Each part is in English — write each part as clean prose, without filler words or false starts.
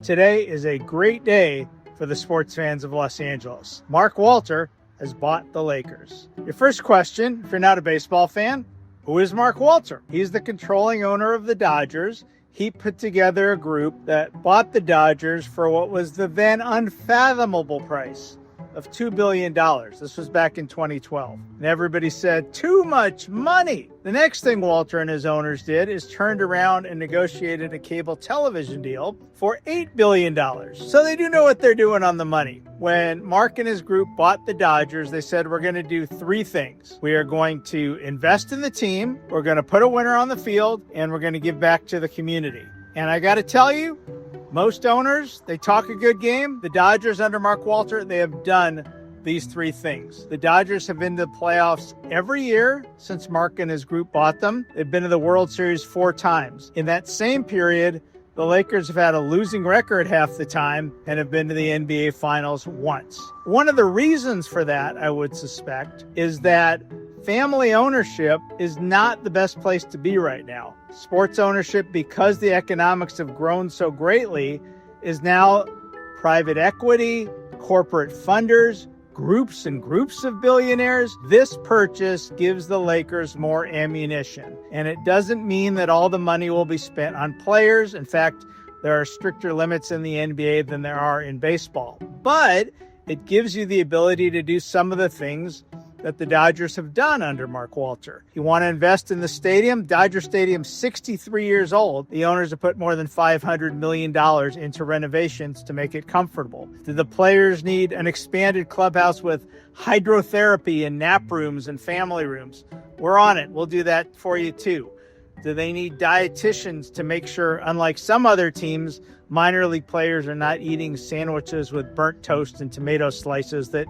Today is a great day for the sports fans of Los Angeles. Mark Walter has bought the Lakers. Your first question, if you're not a baseball fan, who is Mark Walter? He's the controlling owner of the Dodgers. He put together a group that bought the Dodgers for what was the then unfathomable price of $2 billion. This was back in 2012. And everybody said, too much money. The next thing Walter and his owners did is turned around and negotiated a cable television deal for $8 billion. So they do know what they're doing on the money. When Mark and his group bought the Dodgers, they said, we're going to do three things. We are going to invest in the team, we're going to put a winner on the field, and we're going to give back to the community. And I got to tell you, most owners, they talk a good game. The Dodgers under Mark Walter, they have done these three things. The Dodgers have been to the playoffs every year since Mark and his group bought them. They've been to the World Series 4 times. In that same period, the Lakers have had a losing record half the time and have been to the NBA Finals once. One of the reasons for that, I would suspect, is that family ownership is not the best place to be right now. Sports ownership, because the economics have grown so greatly, is now private equity, corporate funders, groups and groups of billionaires. This purchase gives the Lakers more ammunition. And it doesn't mean that all the money will be spent on players. In fact, there are stricter limits in the NBA than there are in baseball. But it gives you the ability to do some of the things that the Dodgers have done under Mark Walter. You want to invest in the stadium? Dodger Stadium's 63 years old. The owners have put more than $500 million into renovations to make it comfortable. Do the players need an expanded clubhouse with hydrotherapy and nap rooms and family rooms? We're on it. We'll do that for you too. Do they need dietitians to make sure, unlike some other teams, minor league players are not eating sandwiches with burnt toast and tomato slices that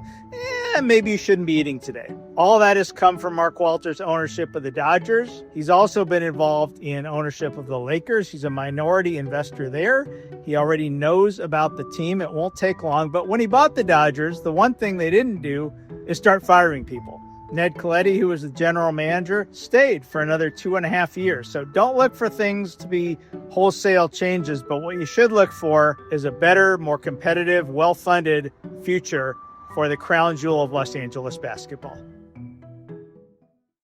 maybe you shouldn't be eating today? All that has come from Mark Walter's ownership of the Dodgers. He's also been involved in ownership of the Lakers. He's a minority investor there. He already knows about the team. It won't take long. But when he bought the Dodgers, the one thing they didn't do is start firing people. Ned Colletti, who was the general manager, stayed for another 2.5 years. So don't look for things to be wholesale changes, but what you should look for is a better, more competitive, well-funded future for the crown jewel of Los Angeles basketball.